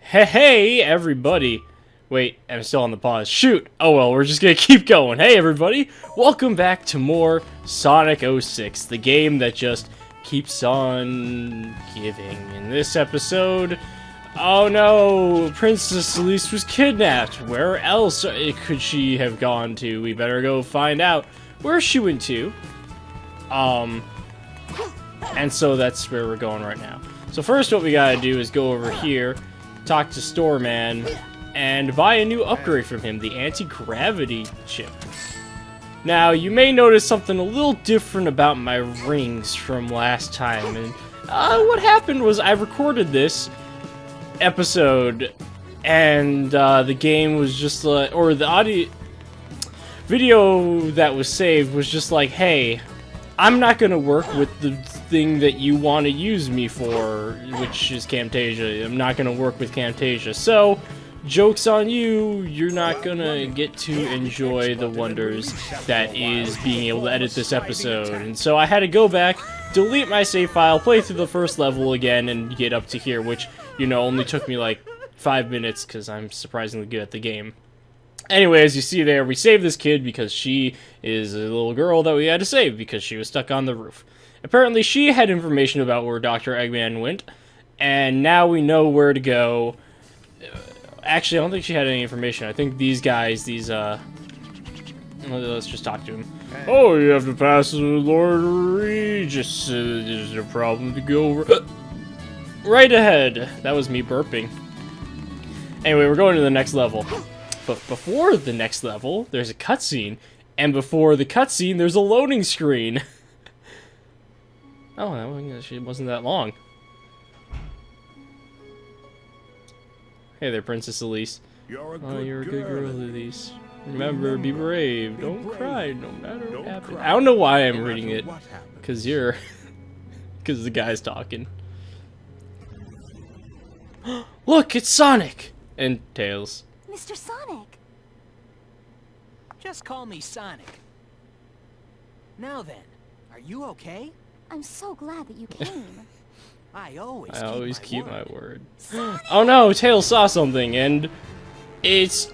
Hey, everybody. Wait, I'm still on the pause. Shoot! Oh well, we're just gonna keep going. Hey everybody! Welcome back to more Sonic 06, the game that just keeps on giving. In this episode, oh no! Princess Elise was kidnapped. Where else could she have gone to? We better go find out where she went to. And so that's where we're going right now. So first what we gotta do is go over here, talk to Storeman, and buy a new upgrade from him, the anti-gravity chip. Now, you may notice something a little different about my rings from last time, and what happened was I recorded this episode, and the game was just like, or the audio video that was saved was just like, hey, I'm not gonna work with the thing that you want to use me for, which is Camtasia. I'm not gonna work with Camtasia, so joke's on you, you're not gonna get to enjoy the wonders that is being able to edit this episode. And so I had to go back, delete my save file, play through the first level again, and get up to here, which, you know, only took me like 5 minutes, because I'm surprisingly good at the game. Anyway, as you see there, we saved this kid because she is a little girl that we had to save because she was stuck on the roof. Apparently, she had information about where Dr. Eggman went, and now we know where to go. Actually, I don't think she had any information. I think these guys, let's just talk to him. Oh, you have to pass the Lord Regis. There's a problem to go right ahead. That was me burping. Anyway, we're going to the next level. But before the next level, there's a cutscene. And before the cutscene, there's a loading screen. Oh, that actually wasn't that long. Hey there, Princess Elise. You're a good girl, Elise. Remember, be brave. Don't cry, no matter what happens. I don't know why I'm reading it. Because because the guy's talking. Look, it's Sonic! And Tails. Mr. Sonic! Just call me Sonic. Now then, are you okay? I'm so glad that you came. I always keep my word. Oh no, Tails saw something, and it's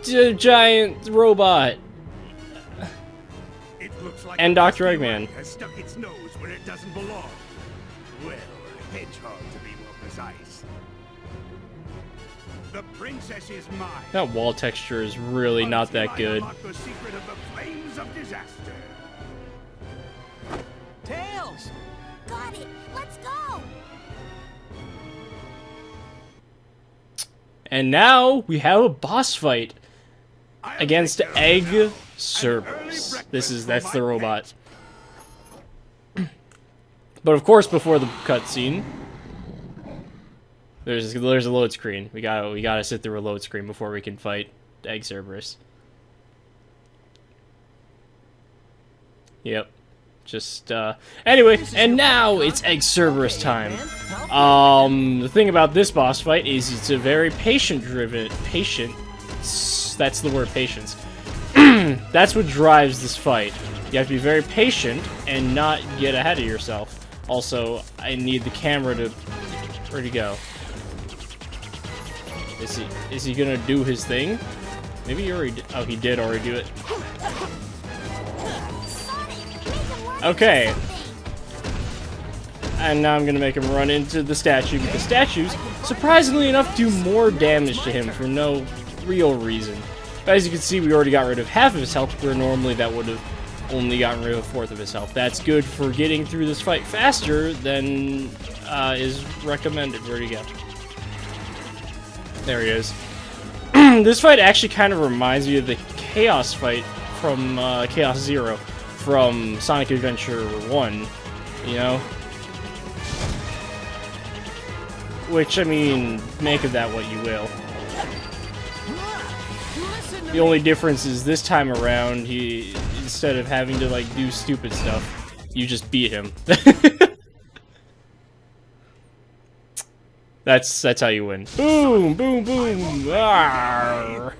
a giant robot. It looks like and Dr. Eggman has stuck its nose where it doesn't belong. Well, a hedgehog to be more precise. The princess is mine. That wall texture is really not that good. The secret of the flames of disaster. Tails! Got it! Let's go! And now we have a boss fight against Egg Cerberus. That's the robot. But of course, before the cutscene, there's a load screen. We gotta sit through a load screen before we can fight Egg Cerberus. Yep. Just, anyway, and now it's Egg Cerberus time. The thing about this boss fight is it's a very patient, that's the word, patience. That's what drives this fight. You have to be very patient and not get ahead of yourself. Also, I need the camera to, where'd he go? Is he gonna do his thing? Maybe he already did. Oh, he did already do it. Okay. And now I'm gonna make him run into the statue, because statues, surprisingly enough, do more damage to him for no real reason. But as you can see, we already got rid of half of his health, where normally that would have only gotten rid of a fourth of his health. That's good for getting through this fight faster than is recommended. Where'd he go? There he is. This fight actually kind of reminds me of the Chaos fight from Chaos Zero from Sonic Adventure 1, you know? Which, I mean, make of that what you will. The only difference is this time around, instead of having to, like, do stupid stuff, you just beat him. That's how you win. Boom, boom, boom. Arrgh.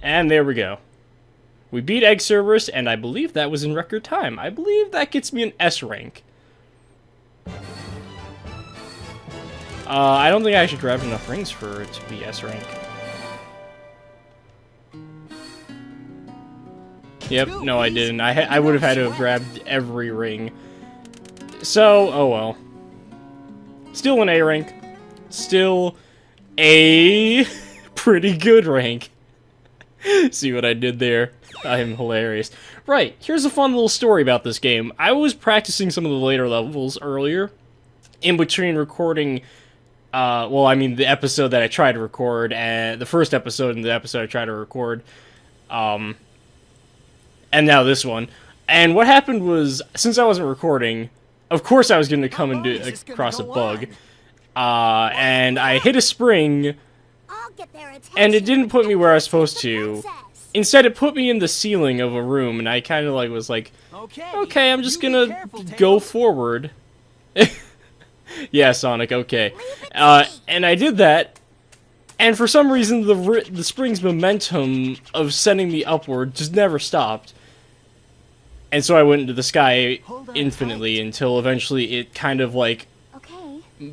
And there we go. We beat Egg Cerberus, and I believe that was in record time. I believe that gets me an S rank. I don't think I actually grabbed enough rings for it to be S rank. Yep, no I didn't. I would have had to have grabbed every ring. So, oh well. Still an A rank. Still a pretty good rank. See what I did there? I'm hilarious. Right, here's a fun little story about this game. I was practicing some of the later levels earlier, in between recording, well, I mean, the episode that I tried to record, and the first episode and the episode I tried to record, and now this one. And what happened was, since I wasn't recording, of course I was going to come and across a bug, and I hit a spring, I'll get their attention. and it didn't put me where I was supposed to. Instead, it put me in the ceiling of a room, and I kind of like was like, okay, I'm just gonna go forward. Yeah, Sonic, okay. And I did that, and for some reason, the spring's momentum of sending me upward just never stopped. And so I went into the sky infinitely until eventually it kind of like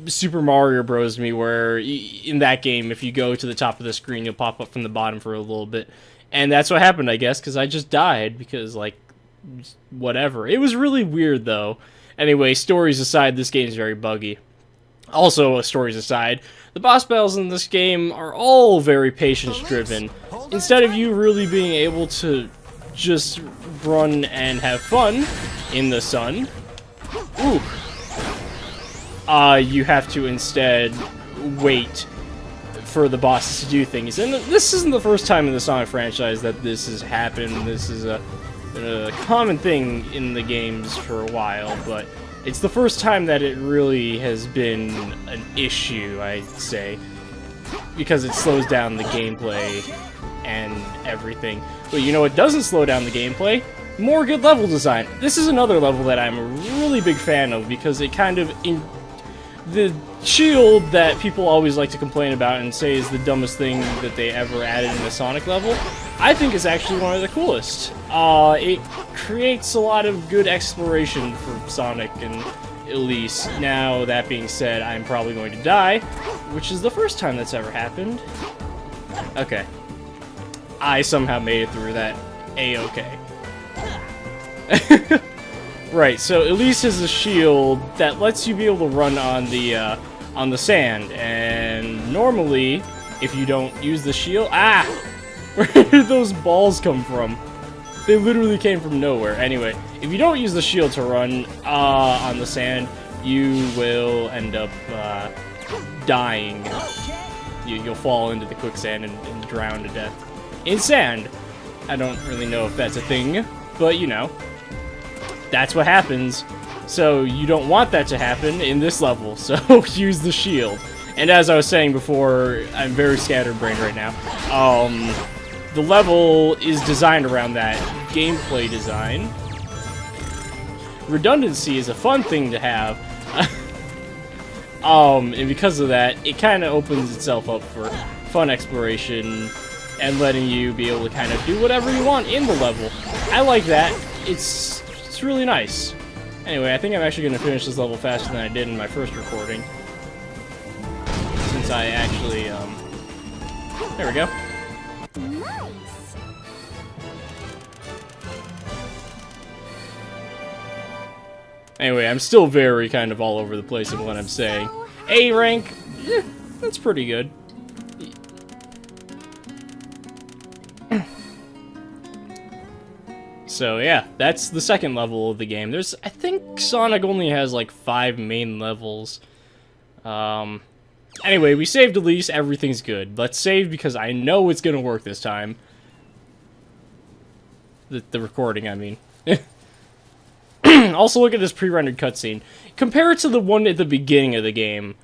Super Mario Bros. Me, where in that game, if you go to the top of the screen, you'll pop up from the bottom for a little bit. And that's what happened, I guess, because I just died, because, like, whatever. It was really weird, though. Anyway, stories aside, this game is very buggy. Also, stories aside, the boss battles in this game are all very patience-driven. Instead of you really being able to just run and have fun in the sun, you have to instead wait for the bosses to do things. And this isn't the first time in the Sonic franchise that this has happened. This is a common thing in the games for a while, but it's the first time that it really has been an issue, I'd say, because it slows down the gameplay and everything. But you know what doesn't slow down the gameplay? More good level design. This is another level that I'm a really big fan of, because it kind of... the shield that people always like to complain about and say is the dumbest thing that they ever added in a Sonic level, I think is actually one of the coolest. It creates a lot of good exploration for Sonic and Elise. Now, that being said, I'm probably going to die, which is the first time that's ever happened. Okay. I somehow made it through that A-okay. Right, so Elise has a shield that lets you be able to run on the sand, and normally, if you don't use the shield... Ah! Where did those balls come from? They literally came from nowhere. Anyway, if you don't use the shield to run on the sand, you will end up dying. You'll fall into the quicksand and drown to death. In sand! I don't really know if that's a thing, but you know. That's what happens. So you don't want that to happen in this level, so use the shield. And as I was saying before, I'm very scatterbrained right now. The level is designed around that gameplay design. Redundancy is a fun thing to have. And because of that, it kind of opens itself up for fun exploration and letting you be able to kind of do whatever you want in the level. I like that. It's really nice. Anyway, I think I'm actually going to finish this level faster than I did in my first recording. Since I actually, there we go. Nice. Anyway, I'm still very kind of all over the place in what I'm saying. A rank, that's pretty good. So yeah, that's the second level of the game. I think Sonic only has like 5 main levels. Anyway, we saved Elise, everything's good. Let's save because I know it's gonna work this time. The recording, I mean. Also, look at this pre-rendered cutscene. Compare it to the one at the beginning of the game.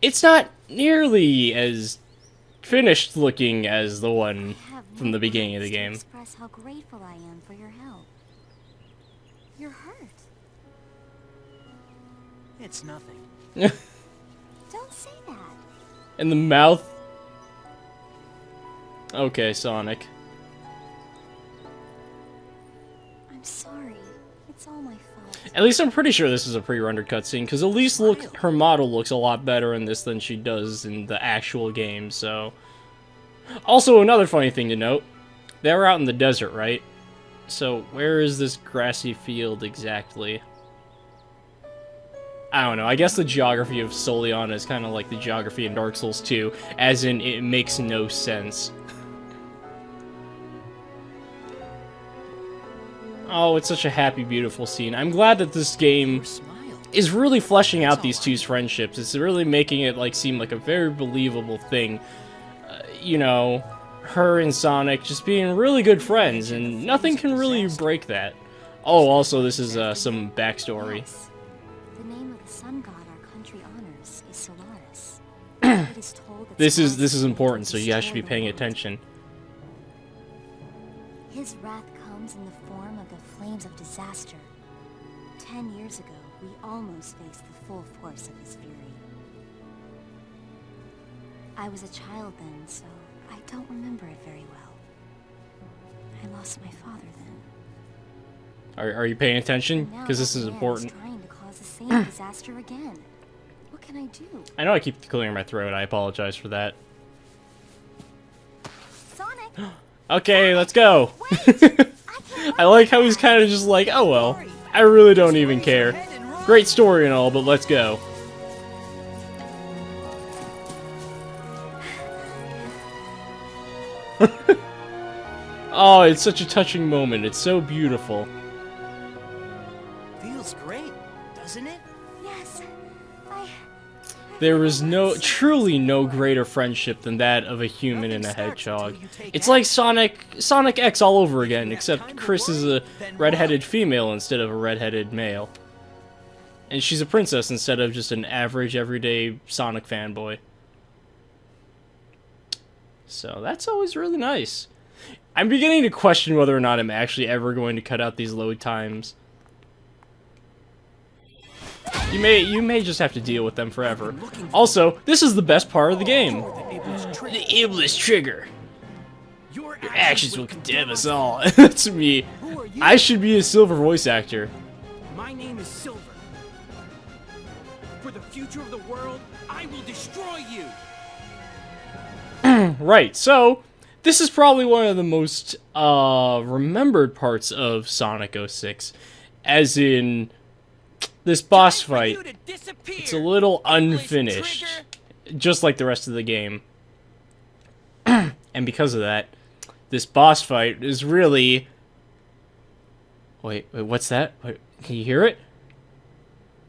It's not nearly as finished looking as the one from the beginning of the game. Express how grateful I am for your help. You're hurt. It's nothing. Don't say that. In the mouth. Okay, Sonic. I'm sorry. It's all my fault. At least I'm pretty sure this is a pre-rendered cutscene, because at least look, her model looks a lot better in this than she does in the actual game, so... Also, another funny thing to note, they were out in the desert, right? So, where is this grassy field exactly? I don't know, I guess the geography of Soliana is kind of like the geography in Dark Souls 2, as in, it makes no sense. Oh, it's such a happy, beautiful scene. I'm glad that this game is really fleshing out these two's friendships. It's really making it like seem like a very believable thing. You know, her and Sonic just being really good friends, and nothing can really break that. Oh, also, this is some backstory. Yes. The name of the sun god our country honors is Solaris. It is told that This Solaris is important, so you guys should be destroy the paying world. attention. His wrath comes in the form of the flames of disaster. 10 years ago, we almost faced the full force of his fury. I was a child then, so I don't remember it very well. I lost my father then. Are you paying attention? And now Because this that is man important. trying to cause the same disaster again. What can I do? I know I keep clearing my throat, I apologize for that. Sonic! Okay, let's go! I like how he's kind of just like, oh well, I really don't even care. Great story and all, but let's go. Oh, it's such a touching moment. It's so beautiful. Feels great, doesn't it? Yes, There is truly no greater friendship than that of a human and a hedgehog. It's like Sonic X all over again, except Chris is a red-headed female instead of a red-headed male. And she's a princess instead of just an average, everyday Sonic fanboy. So that's always really nice. I'm beginning to question whether or not I'm actually ever going to cut out these load times. You may just have to deal with them forever. Also, this is the best part of the game. The ableist trigger. Your actions will condemn us all. That's me. I should be a Silver voice actor. My name is Silver. For the future of the world, I will destroy you. Right, so this is probably one of the most remembered parts of Sonic 06, as in this boss fight. It's a little unfinished, just like the rest of the game. And because of that, this boss fight is really... Wait, what's that? Wait, can you hear it?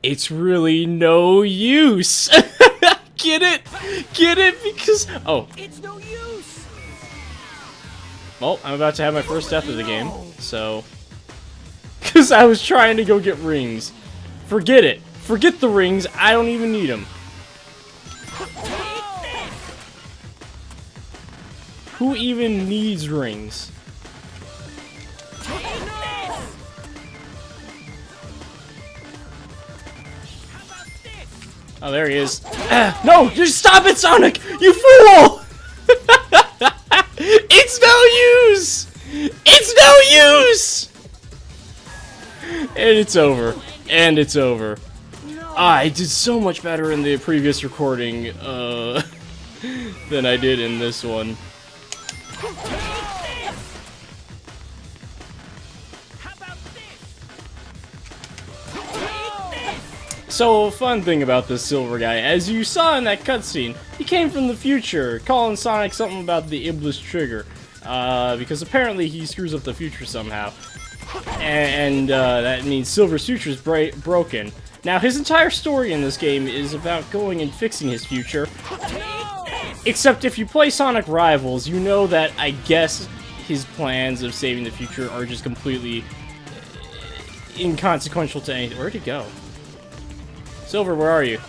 It's really no use. Get it? Get it? Because... Oh. It's no use. Well, I'm about to have my first death of the game, so... Because I was trying to go get rings. Forget it. Forget the rings. I don't even need them. Who even needs rings? Oh, there he is. No! Just stop it, Sonic! You fool! It's no use! It's no use! And it's over. And it's over. I did so much better in the previous recording, than I did in this one. So, a fun thing about this Silver guy, as you saw in that cutscene, he came from the future, calling Sonic something about the Iblis trigger, because apparently he screws up the future somehow. And that means Silver's future is broken. Now, his entire story in this game is about going and fixing his future. Except if you play Sonic Rivals, you know that I guess his plans of saving the future are just completely inconsequential to anything. Where'd he go? Silver, where are you?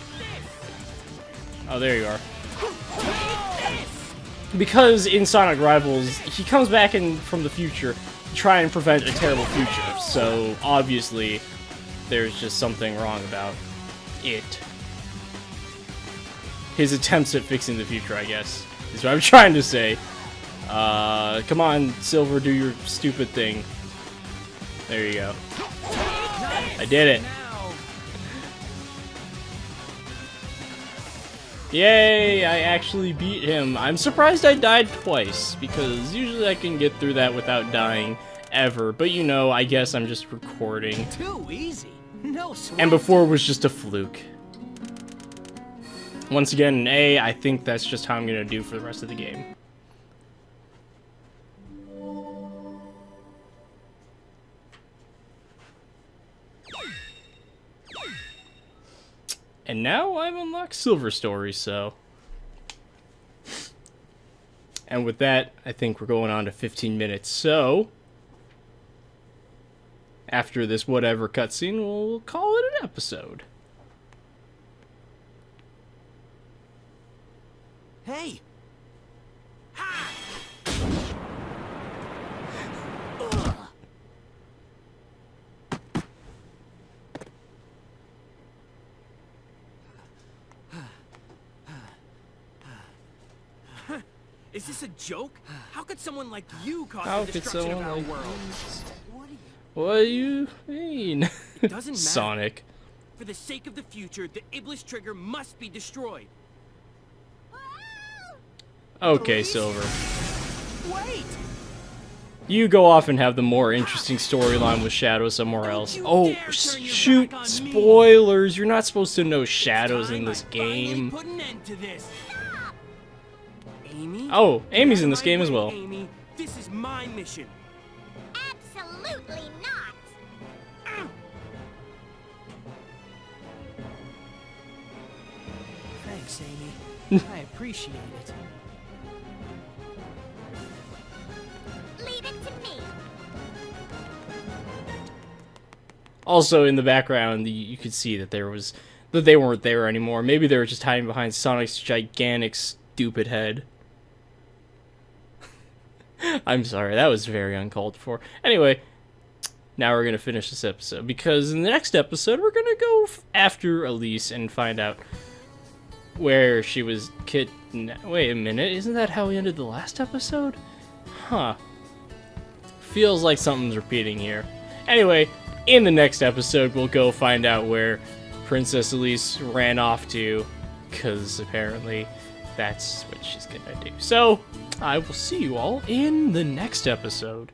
Oh, there you are. Because in Sonic Rivals, he comes back in from the future to try and prevent a terrible future. So, obviously, there's just something wrong about it. His attempts at fixing the future, I guess, is what I'm trying to say. Come on, Silver, do your stupid thing. There you go. I did it. Now. Yay, I actually beat him. I'm surprised I died twice, because usually I can get through that without dying ever. But you know, I guess I'm just recording. Too easy. No sweat. And before it was just a fluke. Once again, an A, I think that's just how I'm going to do for the rest of the game. And now I've unlocked Silver Story, so... And with that, I think we're going on to 15 minutes, so... After this whatever cutscene, we'll call it an episode. Hey. Ha! Is this a joke? How could someone like you cause How the could destruction of someone our like world? What do you mean? It doesn't matter. Sonic. For the sake of the future, the Iblis trigger must be destroyed. Okay, Silver. Wait! You go off and have the more interesting storyline with Shadow somewhere Don't else. you Oh, dare turn your shoot! back on me. Spoilers! You're not supposed to know Shadow's in Time this I finally game. put an end to this. Amy? Oh, Amy's Get in out this of my game as way, well. Amy. This is my mission. Absolutely not. Thanks, Amy. I appreciate it. Leave it to me. Also, in the background, you could see that they weren't there anymore. Maybe they were just hiding behind Sonic's gigantic, stupid head. I'm sorry, that was very uncalled for. Anyway, now we're gonna finish this episode, because in the next episode we're gonna go after Elise and find out where she was Wait a minute, isn't that how we ended the last episode? Huh. Feels like something's repeating here. Anyway, in the next episode we'll go find out where Princess Elise ran off to, because apparently that's what she's gonna do. So, I will see you all in the next episode.